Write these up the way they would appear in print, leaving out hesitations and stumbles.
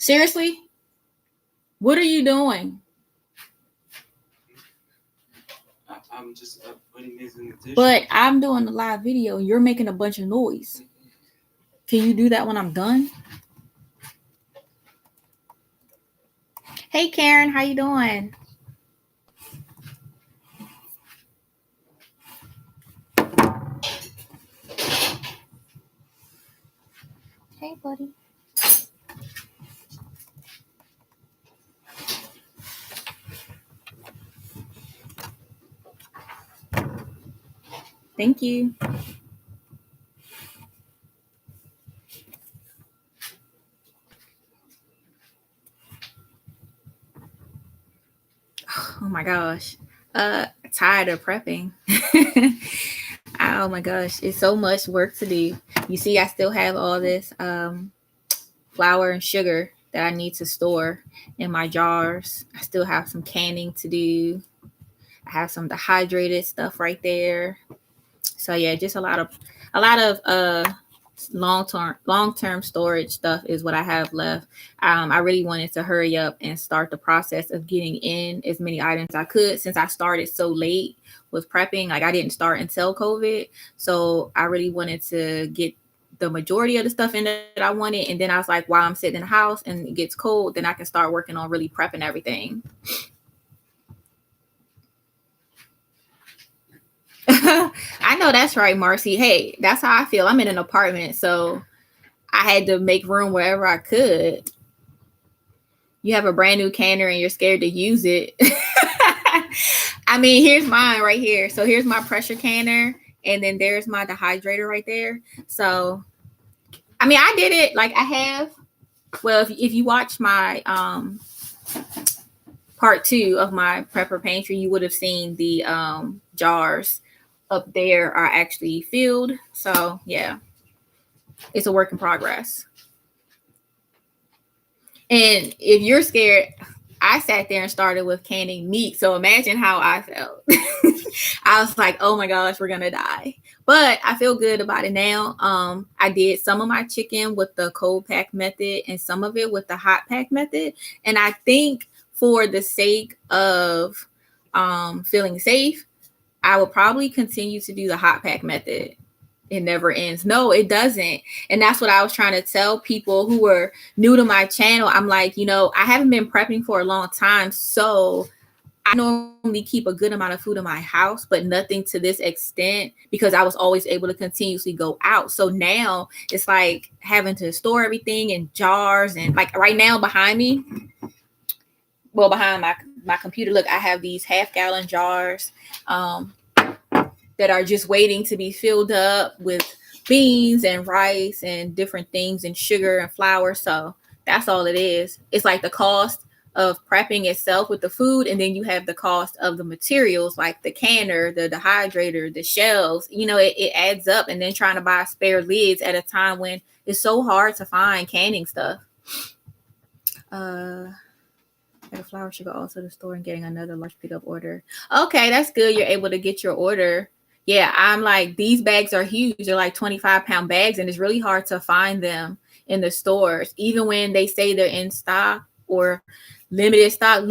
Seriously? What are you doing? I'm just putting this in the dish. But I'm doing the live video and you're making a bunch of noise. Can you do that when I'm done? Hey Karen, how you doing? Hey buddy. Thank you. Oh my gosh. Tired of prepping. Oh my gosh, it's so much work to do. You see, I still have all this flour and sugar that I need to store in my jars. I still have some canning to do. I have some dehydrated stuff right there. So yeah, just a lot of long-term storage stuff is what I have left. I really wanted to hurry up and start the process of getting in as many items I could since I started so late with prepping. Like I didn't start until COVID, so I really wanted to get the majority of the stuff in that I wanted, and then I was like, while I'm sitting in the house and it gets cold, then I can start working on really prepping everything. I know that's right, Marcy. Hey, that's how I feel. I'm in an apartment, so I had to make room wherever I could. You have a brand new canner and you're scared to use it. I mean, here's mine right here. So here's my pressure canner, and then there's my dehydrator right there. So, I mean, I did it like I have. Well, if you watch my part 2 of my prepper pantry, you would have seen the jars up there are actually filled. So yeah, it's a work in progress. And if you're scared, I sat there and started with canning meat. So imagine how I felt. I was like, oh my gosh, we're gonna die. But I feel good about it now. I did some of my chicken with the cold pack method and some of it with the hot pack method. And I think for the sake of feeling safe, I will probably continue to do the hot pack method. It never ends. No, it doesn't. And that's what I was trying to tell people who were new to my channel. I'm like, I haven't been prepping for a long time. So I normally keep a good amount of food in my house, but nothing to this extent because I was always able to continuously go out. So now it's like having to store everything in jars. And like right now behind me, well, behind my computer, look, I have these half-gallon jars that are just waiting to be filled up with beans and rice and different things and sugar and flour. So that's all it is. It's like the cost of prepping itself with the food, and then you have the cost of the materials like the canner, the dehydrator, the shelves. It adds up, and then trying to buy spare lids at a time when it's so hard to find canning stuff. The flour, sugar, also the store, and getting another large pickup order. Okay, that's good. You're able to get your order. Yeah, I'm like, these bags are huge. They're like 25-pound bags, and it's really hard to find them in the stores, even when they say they're in stock or limited stock.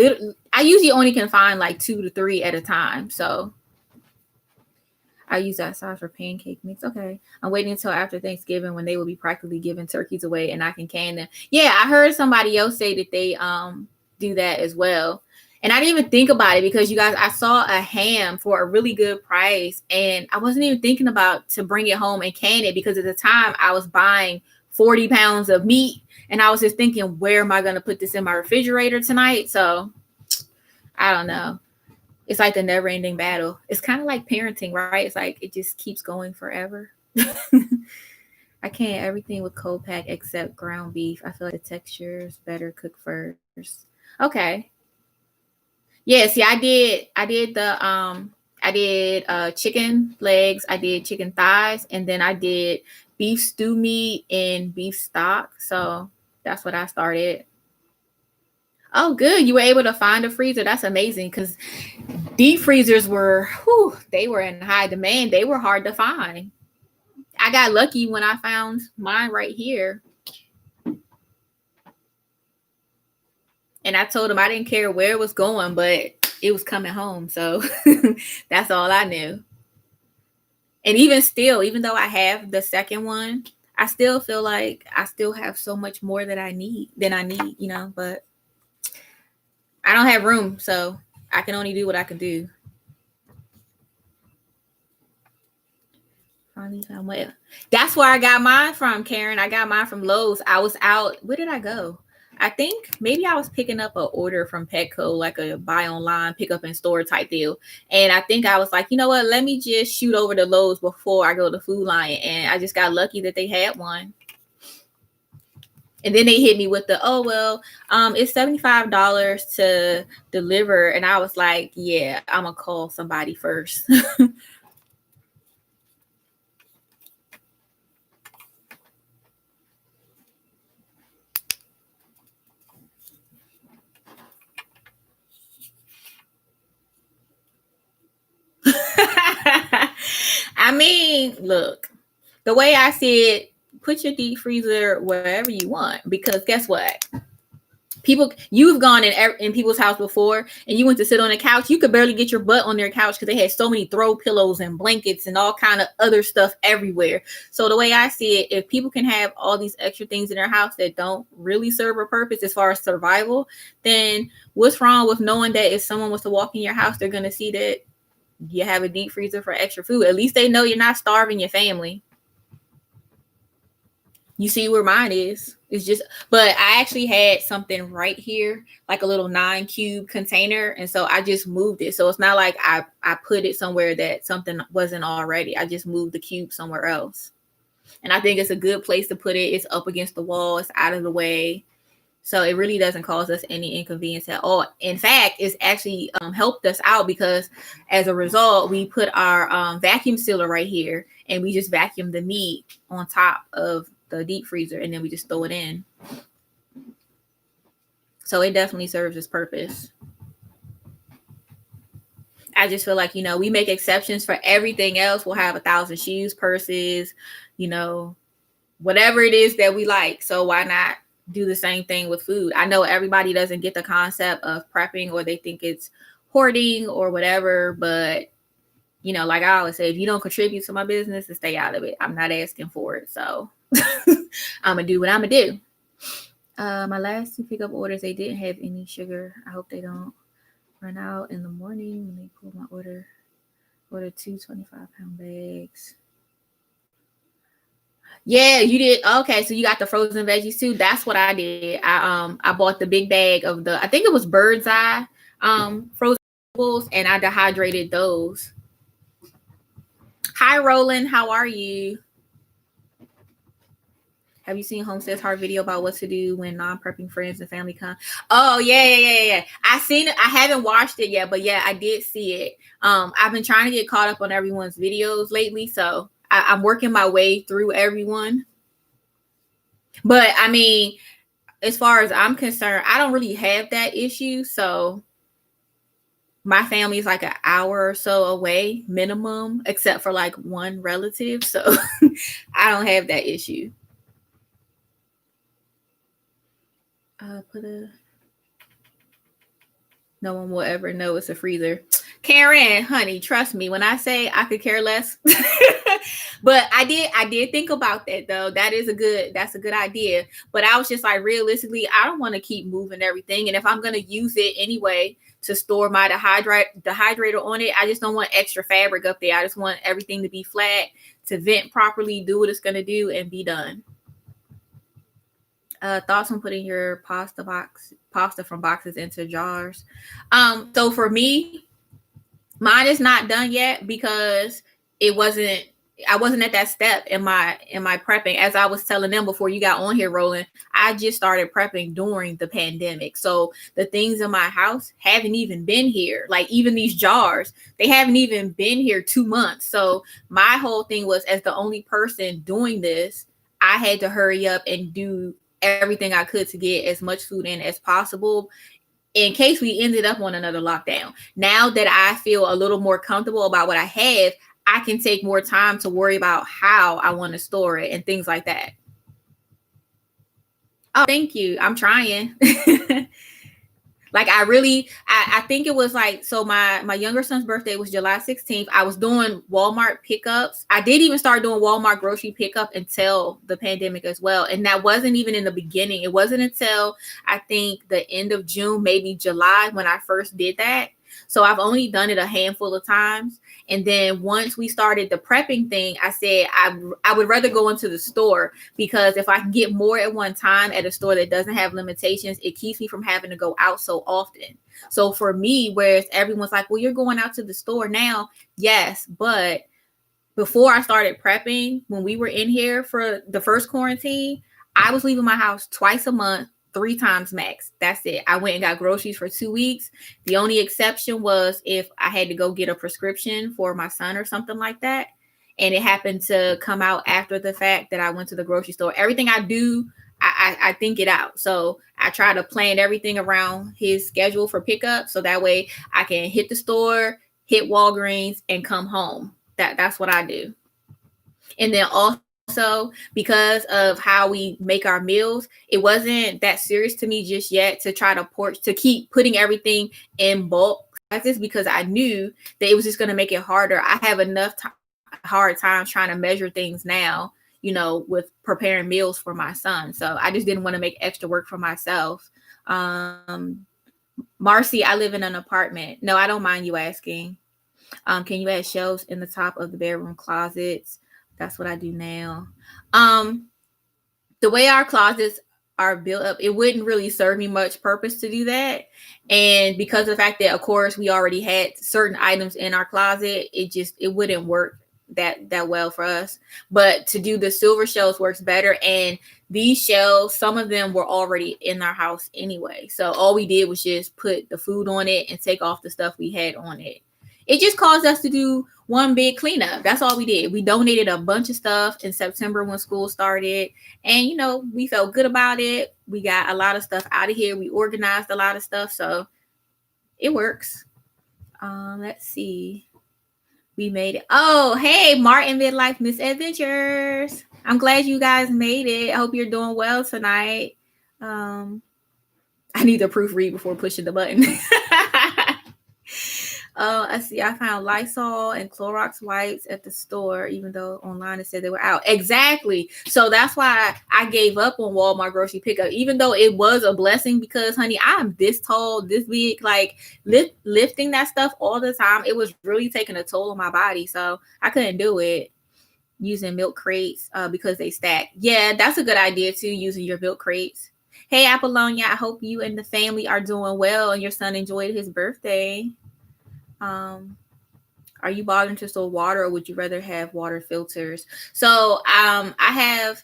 I usually only can find like 2 to 3 at a time. So I use that size for pancake mix. Okay. I'm waiting until after Thanksgiving when they will be practically giving turkeys away and I can can them. Yeah, I heard somebody else say that they do that as well. And I didn't even think about it because, you guys, I saw a ham for a really good price and I wasn't even thinking about to bring it home and can it because at the time I was buying 40 pounds of meat and I was just thinking, where am I going to put this in my refrigerator tonight? So I don't know. It's like the never ending battle. It's kind of like parenting, right? It's like it just keeps going forever. I can't everything with cold pack except ground beef. I feel like the texture is better cooked first. Okay. Yeah, see, I did chicken legs, I did chicken thighs, and then I did beef stew meat and beef stock. So that's what I started. Oh, good. You were able to find a freezer. That's amazing because deep freezers they were in high demand. They were hard to find. I got lucky when I found mine right here. And I told him I didn't care where it was going, but it was coming home. So that's all I knew. And even still, even though I have the second one, I still feel like I still have so much more that I need, but I don't have room. So I can only do what I can do. That's where I got mine from, Karen. I got mine from Lowe's. I was out. Where did I go? I think maybe I was picking up an order from Petco, like a buy online, pick up in store type deal. And I think I was like, you know what? Let me just shoot over to Lowe's before I go to Food Lion. And I just got lucky that they had one. And then they hit me with the, it's $75 to deliver. And I was like, yeah, I'm going to call somebody first. I mean, look, the way I see it, put your deep freezer wherever you want, because guess what? You've gone in people's house before and you went to sit on a couch. You could barely get your butt on their couch because they had so many throw pillows and blankets and all kind of other stuff everywhere. So the way I see it, if people can have all these extra things in their house that don't really serve a purpose as far as survival, then what's wrong with knowing that if someone was to walk in your house, they're going to see that you have a deep freezer for extra food. At least they know you're not starving your family. You see where mine is. It's just, but I actually had something right here, like a little 9-cube container. And so I just moved it. So it's not like I put it somewhere that something wasn't already. I just moved the cube somewhere else. And I think it's a good place to put it. It's up against the wall. It's out of the way. So it really doesn't cause us any inconvenience at all. In fact, it's actually helped us out because as a result, we put our vacuum sealer right here and we just vacuum the meat on top of the deep freezer and then we just throw it in. So it definitely serves its purpose. I just feel like, we make exceptions for everything else. We'll have 1,000 shoes, purses, whatever it is that we like. So why not do the same thing with food? I know everybody doesn't get the concept of prepping or they think it's hoarding or whatever, but like I always say, if you don't contribute to my business, then stay out of it. I'm not asking for it. So I'm going to do what I'm going to do. My last 2 pickup orders, they didn't have any sugar. I hope they don't run out in the morning when they pull my order. Ordered 2 25-pound bags. Yeah, you did. Okay, so you got the frozen veggies too. That's what I did. I bought the big bag of I think it was Bird's Eye frozen vegetables, and I dehydrated those. Hi, Roland. How are you? Have you seen Homestead's Heart video about what to do when non-prepping friends and family come? Oh, yeah. I seen it. I haven't watched it yet, but yeah, I did see it. I've been trying to get caught up on everyone's videos lately, so I'm working my way through everyone. But I mean, as far as I'm concerned, I don't really have that issue. So my family is like an hour or so away minimum, except for like one relative. So I don't have that issue. No one will ever know it's a freezer. Karen, honey, trust me when I say I could care less. But I did think about that though. That's a good idea. But I was just like, realistically, I don't want to keep moving everything. And if I'm gonna use it anyway to store my dehydrator on it, I just don't want extra fabric up there. I just want everything to be flat, to vent properly, do what it's gonna do, and be done. Thoughts on putting your pasta from boxes into jars? So for me, mine is not done yet because I wasn't at that step in my prepping. As I was telling them before you got on here, Roland, I just started prepping during the pandemic. So the things in my house haven't even been here. Like even these jars, they haven't even been here 2 months. So my whole thing was, as the only person doing this, I had to hurry up and do everything I could to get as much food in as possible in case we ended up on another lockdown. Now that I feel a little more comfortable about what I have, I can take more time to worry about how I want to store it and things like that. Oh, thank you. I'm trying. Like I think it was like, so my younger son's birthday was July 16th. I was doing Walmart pickups. I did even start doing Walmart grocery pickup until the pandemic as well. And that wasn't even in the beginning. It wasn't until I think the end of June, maybe July, when I first did that. So I've only done it a handful of times. And then once we started the prepping thing, I said I would rather go into the store, because if I can get more at one time at a store that doesn't have limitations, it keeps me from having to go out so often. So for me, whereas everyone's like, well, you're going out to the store now. Yes, but before I started prepping, when we were in here for the first quarantine, I was leaving my house twice a month, 3 times max. That's it. I went and got groceries for 2 weeks. The only exception was if I had to go get a prescription for my son or something like that. And it happened to come out after the fact that I went to the grocery store. Everything I do, I think it out. So I try to plan everything around his schedule for pickup. So that way I can hit the store, hit Walgreens, and come home. That's what I do. And then also, because of how we make our meals, it wasn't that serious to me just yet to try to keep putting everything in bulk sizes, because I knew that it was just going to make it harder. I have enough hard times trying to measure things now, with preparing meals for my son. So I just didn't want to make extra work for myself. Marcy, I live in an apartment. No, I don't mind you asking. Can you add shelves in the top of the bedroom closets? That's what I do now. The way our closets are built up, it wouldn't really serve me much purpose to do that. And because of the fact that, of course, we already had certain items in our closet, it wouldn't work that well for us. But to do the silver shelves works better. And these shelves, some of them were already in our house anyway. So all we did was just put the food on it and take off the stuff we had on it. It just caused us to do one big cleanup. That's all we did. We donated a bunch of stuff in September when school started. And, we felt good about it. We got a lot of stuff out of here. We organized a lot of stuff. So it works. Let's see. We made it. Oh, hey, Martin Midlife Misadventures. I'm glad you guys made it. I hope you're doing well tonight. I need to proofread before pushing the button. I see. I found Lysol and Clorox wipes at the store, even though online it said they were out. Exactly. So that's why I gave up on Walmart grocery pickup, even though it was a blessing, because, honey, I'm this tall, this big, like lifting that stuff all the time. It was really taking a toll on my body. So I couldn't do it using milk crates because they stack. Yeah, that's a good idea too, using your milk crates. Hey, Apollonia, I hope you and the family are doing well and your son enjoyed his birthday. Are you bothering to store water, or would you rather have water filters? So I have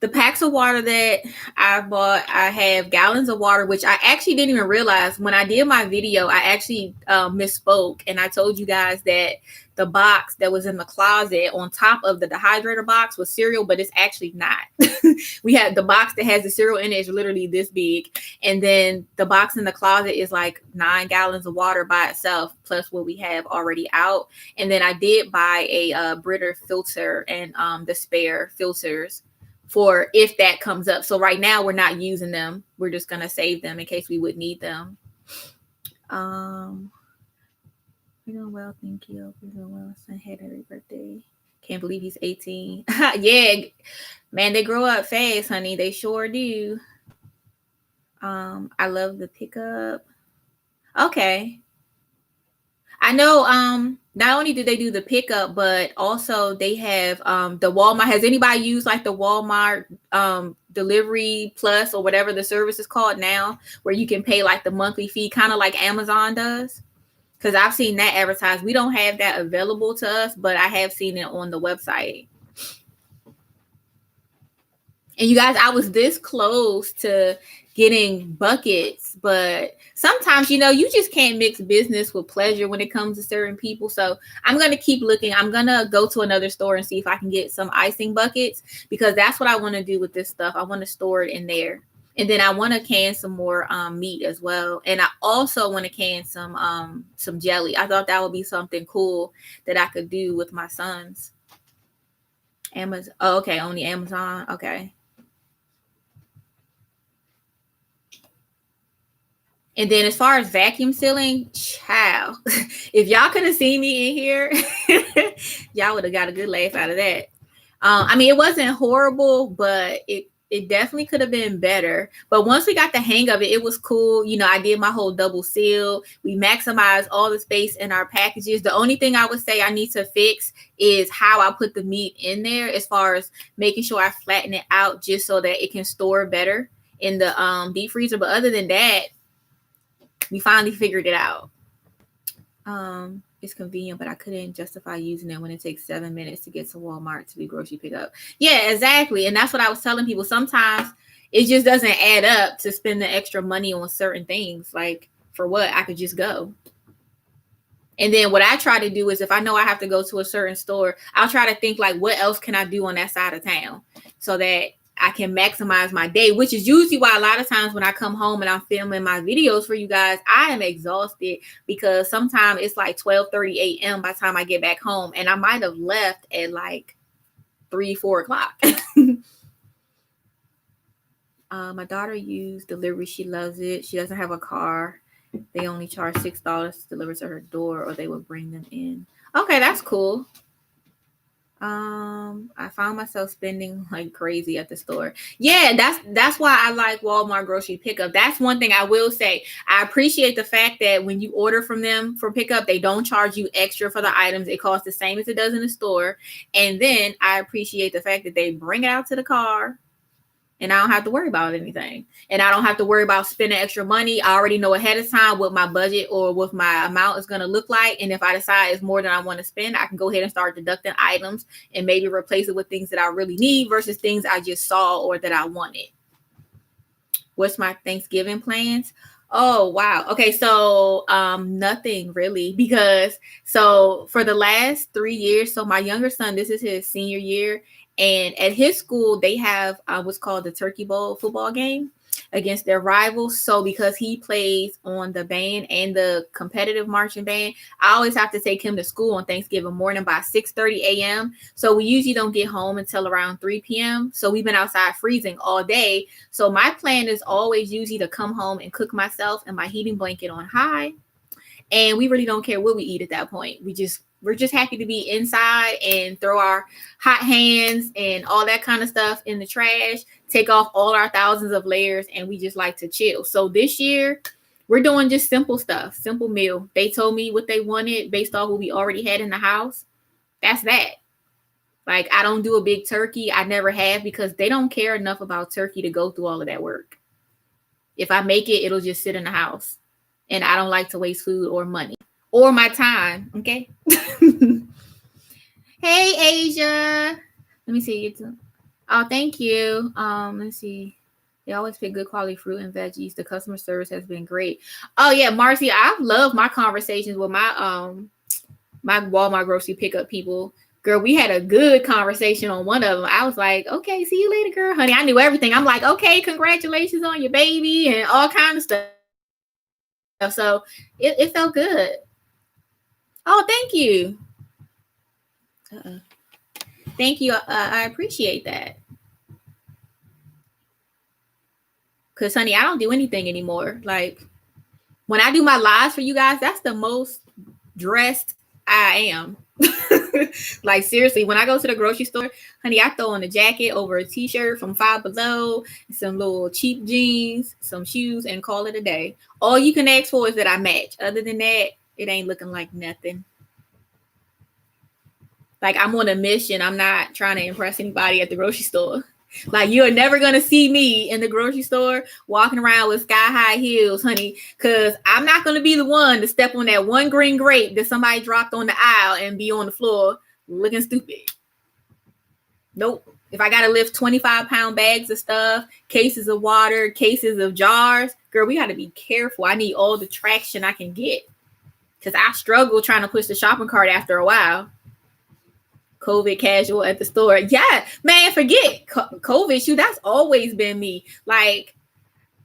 the packs of water that I bought. I have gallons of water, which I actually didn't even realize when I did my video. I actually misspoke, and I told you guys that the box that was in the closet on top of the dehydrator box was cereal, but it's actually not. We had the box that has the cereal in it is literally this big, and then the box in the closet is like 9 gallons of water by itself, plus what we have already out. And then I did buy a Brita filter and the spare filters for if that comes up. So right now we're not using them. We're just going to save them in case we would need them. We're doing well, thank you. We're doing well. Son had every birthday. Can't believe he's 18. Yeah, man, they grow up fast, honey. They sure do. I love the pickup. Okay. I know not only do they do the pickup, but also they have the Walmart. Has anybody used like the Walmart delivery plus or whatever the service is called now, where you can pay like the monthly fee, kind of like Amazon does? Because I've seen that advertised. We don't have that available to us, but I have seen it on the website. And you guys, I was this close to getting buckets, but sometimes, you just can't mix business with pleasure when it comes to certain people. So I'm going to keep looking. I'm going to go to another store and see if I can get some icing buckets, because that's what I want to do with this stuff. I want to store it in there. And then I want to can some more meat as well. And I also want to can some jelly. I thought that would be something cool that I could do with my sons. Amazon. Oh, okay. Only Amazon. Okay. And then as far as vacuum sealing, child, if y'all could have seen me in here, y'all would have got a good laugh out of that. I mean, it wasn't horrible, but it definitely could have been better. But once we got the hang of it, it was cool. You know, I did my whole double seal. We maximized all the space in our packages. The only thing I would say I need to fix is how I put the meat in there, as far as making sure I flatten it out just so that it can store better in the deep freezer. But other than that, we finally figured it out. It's convenient, but I couldn't justify using it when it takes 7 minutes to get to Walmart to do grocery pickup. Yeah, exactly. And that's what I was telling people. Sometimes it just doesn't add up to spend the extra money on certain things. Like, for what? I could just go. And then what I try to do is, if I know I have to go to a certain store, I'll try to think like, what else can I do on that side of town so that I can maximize my day, which is usually why a lot of times when I come home and I'm filming my videos for you guys, I am exhausted, because sometimes it's like 12:30 a.m. by the time I get back home, and I might have left at like 3-4 o'clock. My daughter used delivery. She loves it. She doesn't have a car. They only charge $6 to deliver to her door, or they would bring them in. Okay, that's cool. I found myself spending like crazy at the store. Yeah, that's why I like Walmart grocery pickup. That's one thing I will say. I appreciate the fact that when you order from them for pickup, they don't charge you extra for the items. It costs the same as it does in the store. And then I appreciate the fact that they bring it out to the car, and I don't have to worry about anything. And I don't have to worry about spending extra money. I already know ahead of time what my budget or what my amount is going to look like. And if I decide it's more than I want to spend, I can go ahead and start deducting items and maybe replace it with things that I really need versus things I just saw or that I wanted. What's my Thanksgiving plans? Oh, wow. Okay, so nothing really, because so for the last 3 years, so my younger son, this is his senior year, and at his school, they have what's called the Turkey Bowl football game against their rivals. So because he plays on the band and the competitive marching band, I always have to take him to school on Thanksgiving morning by 6:30 a.m. So we usually don't get home until around 3 p.m. So we've been outside freezing all day. So my plan is always usually to come home and cook myself and my heating blanket on high. And we really don't care what we eat at that point. We're just happy to be inside and throw our hot hands and all that kind of stuff in the trash, take off all our thousands of layers, and we just like to chill. So this year, we're doing just simple stuff, simple meal. They told me what they wanted based off what we already had in the house. That's that. Like, I don't do a big turkey. I never have, because they don't care enough about turkey to go through all of that work. If I make it, it'll just sit in the house. And I don't like to waste food or money or my time. Okay. Hey, Asia. Let me see. Oh, thank you. Let's see. They always pick good quality fruit and veggies. The customer service has been great. Oh yeah, Marcy, I've loved my conversations with my my Walmart grocery pickup people. Girl, we had a good conversation on one of them. I was like, okay, see you later, girl. Honey, I knew everything. I'm like, okay, congratulations on your baby and all kinds of stuff. So it felt good. Oh, thank you. Thank you. I appreciate that. Because, honey, I don't do anything anymore. Like, when I do my lives for you guys, that's the most dressed I am. Like, seriously, when I go to the grocery store, honey, I throw on a jacket over a t-shirt from Five Below, some little cheap jeans, some shoes, and call it a day. All you can ask for is that I match. Other than that, it ain't looking like nothing. Like, I'm on a mission. I'm not trying to impress anybody at the grocery store. Like, you're never going to see me in the grocery store walking around with sky-high heels, honey, because I'm not going to be the one to step on that one green grape that somebody dropped on the aisle and be on the floor looking stupid. Nope. If I got to lift 25-pound bags of stuff, cases of water, cases of jars, girl, we got to be careful. I need all the traction I can get, because I struggle trying to push the shopping cart after a while. COVID casual at the store. Yeah, man, forget COVID shoe. That's always been me. Like,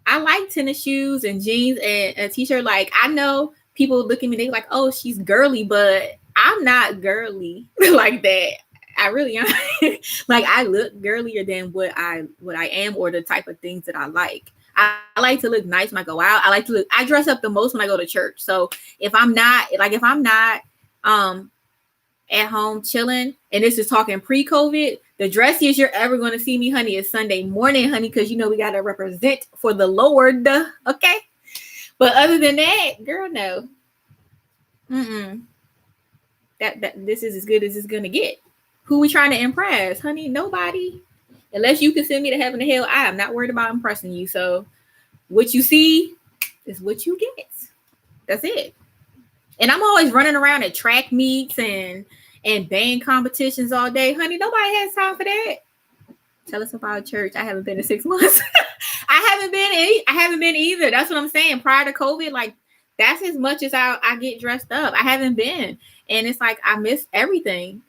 I like tennis shoes and jeans and a t-shirt. Like, I know people look at me, they're like, oh, she's girly, but I'm not girly like that. I really am. Like, I look girlier than what I am, or the type of things that I like. I like to look nice when I go out. I dress up the most when I go to church. So if I'm not at home chilling, and this is talking pre-COVID, the dressiest you're ever going to see me, honey, is Sunday morning, honey, because you know we got to represent for the Lord, okay? But other than that, girl, no. That this is as good as it's going to get. Who we trying to impress, honey? Nobody. Unless you can send me to heaven and hell, I am not worried about impressing you. So what you see is what you get. That's it. And I'm always running around at track meets and band competitions all day. Honey, nobody has time for that. Tell us about church. I haven't been in 6 months. I haven't been either. That's what I'm saying. Prior to COVID, like that's as much as I get dressed up. I haven't been. And it's like I miss everything.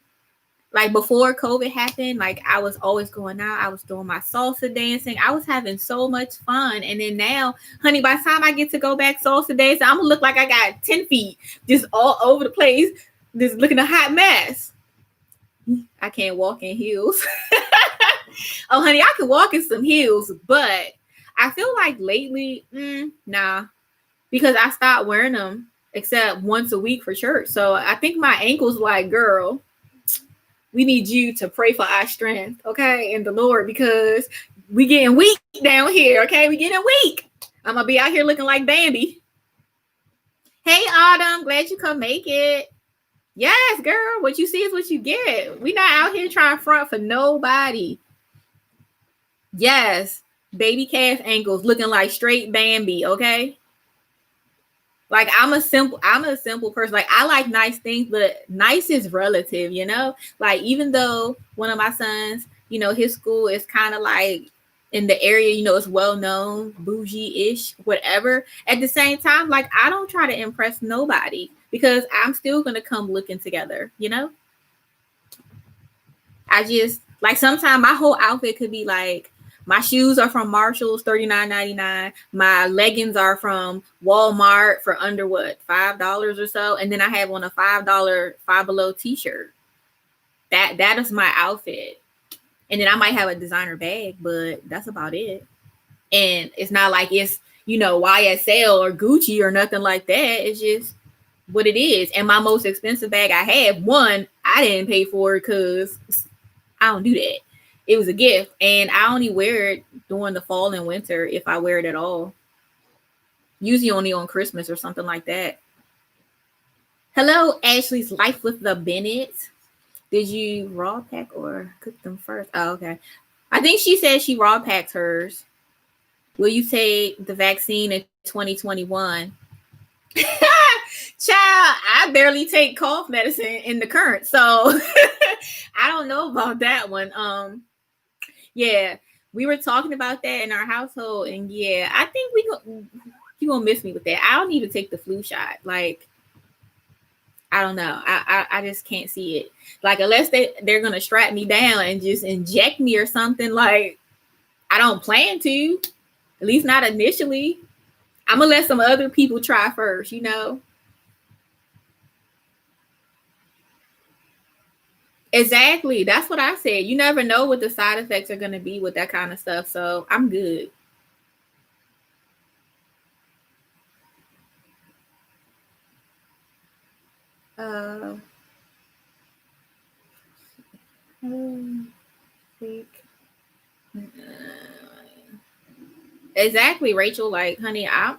Like before COVID happened, like I was always going out. I was doing my salsa dancing. I was having so much fun. And then now, honey, by the time I get to go back salsa dancing, I'm gonna look like I got 10 feet just all over the place, just looking a hot mess. I can't walk in heels. Oh, honey, I can walk in some heels, but I feel like lately, nah, because I stopped wearing them except once a week for church. So I think my ankle's like, girl, we need you to pray for our strength, okay, in the Lord, because we getting weak down here, okay? We getting weak. I'm gonna be out here looking like Bambi. Hey, Autumn, glad you come make it. Yes, girl, what you see is what you get. We not out here trying to front for nobody. Yes, baby calf ankles looking like straight Bambi, okay? Like I'm a simple person. Like I like nice things, but nice is relative, you know? Like even though one of my sons, you know, his school is kind of like in the area, you know, it's well known, bougie-ish, whatever. At the same time, like I don't try to impress nobody because I'm still gonna come looking together, you know? I just like sometimes my whole outfit could be like my shoes are from Marshall's, $39.99. My leggings are from Walmart for under what, $5 or so. And then I have on a $5 Five Below t-shirt. That is my outfit. And then I might have a designer bag, but that's about it. And it's not like it's, you know, YSL or Gucci or nothing like that. It's just what it is. And my most expensive bag I have, one, I didn't pay for it because I don't do that. It was a gift, and I only wear it during the fall and winter if I wear it at all. Usually only on Christmas or something like that. Hello, Ashley's Life with the Bennett. Did you raw pack or cook them first? Oh, okay. I think she said she raw packed hers. Will you take the vaccine in 2021? Child, I barely take cough medicine in the current, so I don't know about that one. Yeah, we were talking about that in our household, and yeah, I think you gonna miss me with that. I don't even take the flu shot. Like, I don't know. I just can't see it. Like, unless they're gonna strap me down and just inject me or something. Like, I don't plan to. At least not initially. I'm gonna let some other people try first. You know. Exactly. That's what I said. You never know what the side effects are going to be with that kind of stuff. So I'm good. Exactly, Rachel. Like, honey, I'm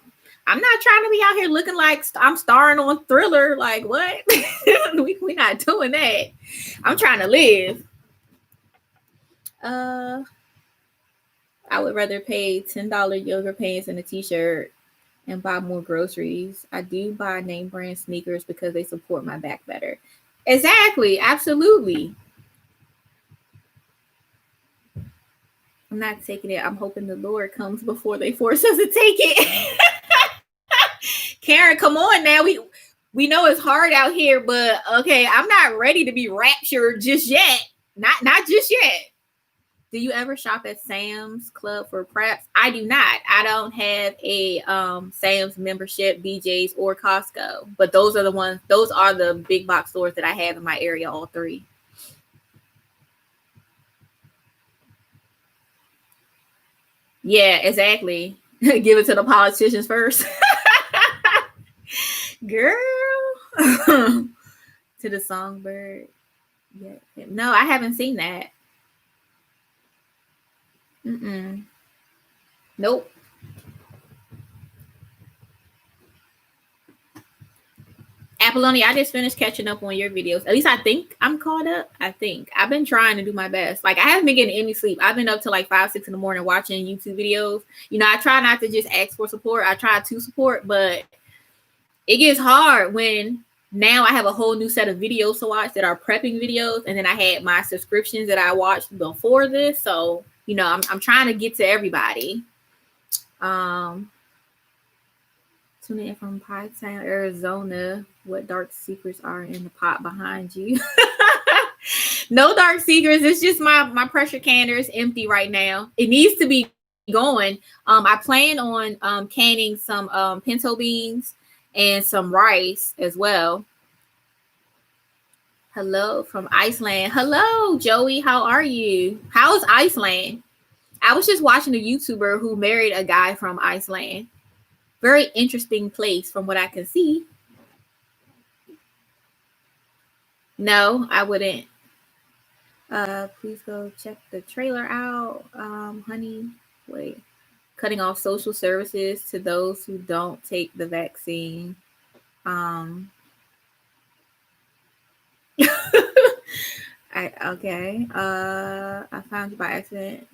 not trying to be out here looking like I'm starring on Thriller. Like, what? we not doing that. I'm trying to live. I would rather pay $10 yoga pants and a t-shirt and buy more groceries. I do buy name brand sneakers because they support my back better. Exactly. Absolutely. I'm not taking it. I'm hoping the Lord comes before they force us to take it. Karen, come on now. We know it's hard out here, but okay, I'm not ready to be raptured just yet. Not just yet. Do you ever shop at Sam's Club for preps? I do not. I don't have a Sam's membership, BJ's, or Costco. But those are the big box stores that I have in my area, all three. Yeah, exactly. Give it to the politicians first. Girl. To the songbird. Yeah. No, I haven't seen that. Mm-mm. Nope. Apollonia, I just finished catching up on your videos. At least I think I'm caught up. I think I've been trying to do my best. Like I haven't been getting any sleep. I've been up to like 5, 6 in the morning watching YouTube videos. You know, I try not to just ask for support. I try to support, but it gets hard when now I have a whole new set of videos to watch that are prepping videos, and then I had my subscriptions that I watched before this. So you know, I'm trying to get to everybody. Tuning in from Pie Town, Arizona. What dark secrets are in the pot behind you? No dark secrets. It's just my pressure canner is empty right now. It needs to be going. I plan on canning some pinto beans and some rice as well. Hello from Iceland. Hello, Joey. How are you? How's Iceland? I was just watching a YouTuber who married a guy from Iceland. Very interesting place from what I can see. No, I wouldn't. Please go check the trailer out. Honey, wait. Cutting off social services to those who don't take the vaccine. Okay. I found you by accident.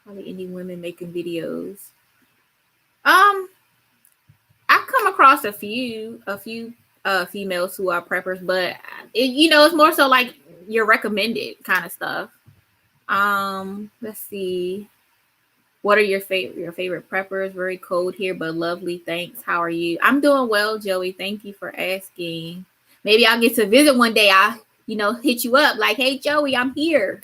Probably Indian women making videos. I've come across a few females who are preppers, but it's more so like your recommended kind of stuff. Let's see. What are your favorite preppers? Very cold here, but lovely. Thanks. How are you? I'm doing well, Joey. Thank you for asking. Maybe I'll get to visit one day. I'll hit you up like, hey, Joey, I'm here.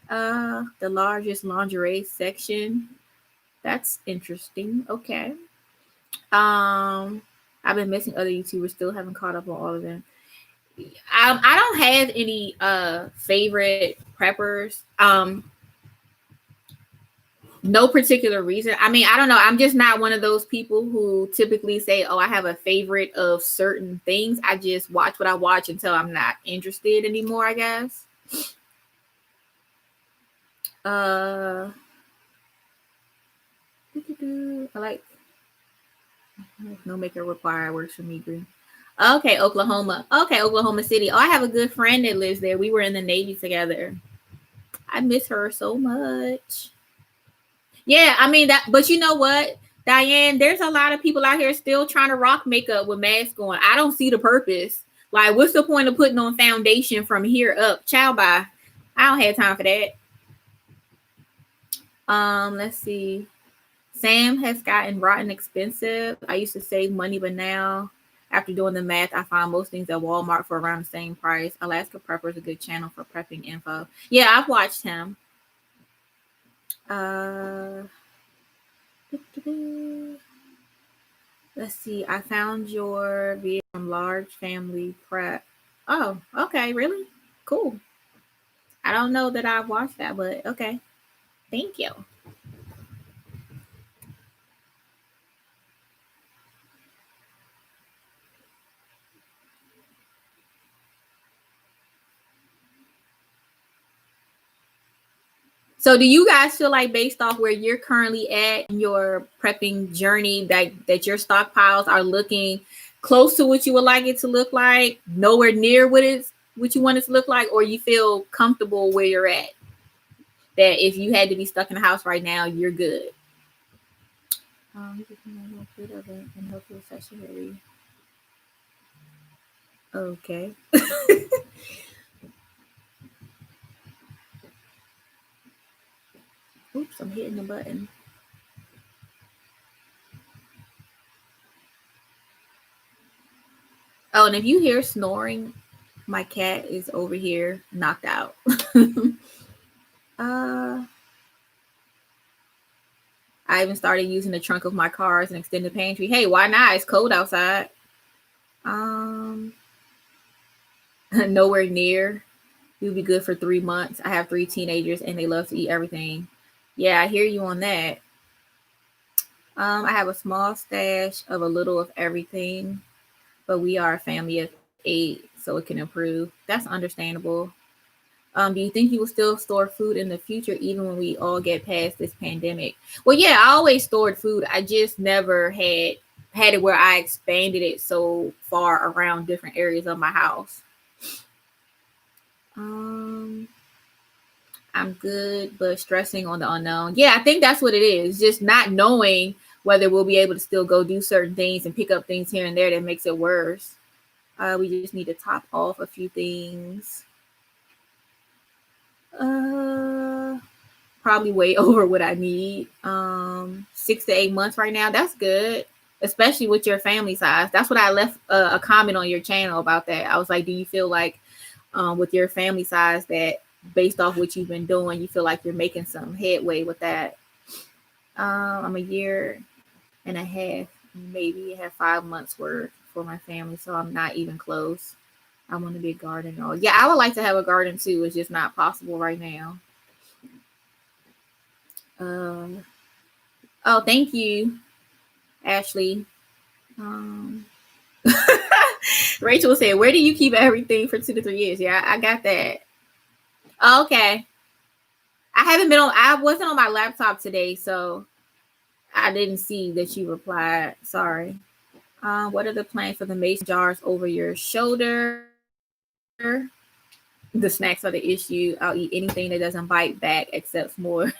The largest lingerie section. That's interesting. Okay. I've been missing other YouTubers. Still haven't caught up on all of them. I don't have any favorite preppers. No particular reason. I mean, I don't know. I'm just not one of those people who typically say, oh, I have a favorite of certain things. I just watch what I watch until I'm not interested anymore, I guess. I like no maker required. Works for me, green. Okay, Oklahoma. Okay, Oklahoma City. Oh, I have a good friend that lives there. We were in the Navy together. I miss her so much. Yeah, I mean that, but you know what, Diane? There's a lot of people out here still trying to rock makeup with masks on. I don't see the purpose. Like, what's the point of putting on foundation from here up? Ciao, bye. I don't have time for that. Let's see. Sam has gotten rotten expensive. I used to save money, but now, after doing the math, I find most things at Walmart for around the same price. Alaska Prepper is a good channel for prepping info. Yeah, I've watched him. Let's see. I found your video from Large Family Prep. Oh, okay. Really? Cool. I don't know that I've watched that, but okay. Thank you. So do you guys feel like, based off where you're currently at in your prepping journey, that your stockpiles are looking close to what you would like it to look like, nowhere near what you want it to look like, or you feel comfortable where you're at? That if you had to be stuck in the house right now, you're good. Okay. Oops, I'm hitting the button. Oh, and if you hear snoring, my cat is over here knocked out. I even started using the trunk of my car as an extended pantry. Hey, why not? It's cold outside. Nowhere near. You'll be good for 3 months. I have 3 teenagers and they love to eat everything. Yeah, I hear you on that. I have a small stash of a little of everything, but we are a family of 8, so it can improve. That's understandable. Do you think you will still store food in the future, even when we all get past this pandemic? Well, yeah, I always stored food. I just never had it where I expanded it so far around different areas of my house. Um, I'm good, but stressing on the unknown. Yeah, I think that's what it is. Just not knowing whether we'll be able to still go do certain things and pick up things here and there that makes it worse. We just need to top off a few things. Uh, Probably way over what I need. 6 to 8 months right now. That's good, especially with your family size. That's what I left a comment on your channel about that. I was like, do you feel like with your family size that based off what you've been doing, you feel like you're making some headway with that? I'm a year and a half, maybe I have 5 months worth for my family, so I'm not even close. I want to be a gardener. Oh, yeah, I would like to have a garden too. It's just not possible right now. Um, oh, thank you, Ashley. Um, Rachel said, "Where do you keep everything for 2 to 3 years?" Yeah, I got that. Oh, okay. I haven't been on. I wasn't on my laptop today, so I didn't see that you replied. Sorry. What are the plans for the mason jars over your shoulder? The snacks are the issue. I'll eat anything that doesn't bite back except s'mores.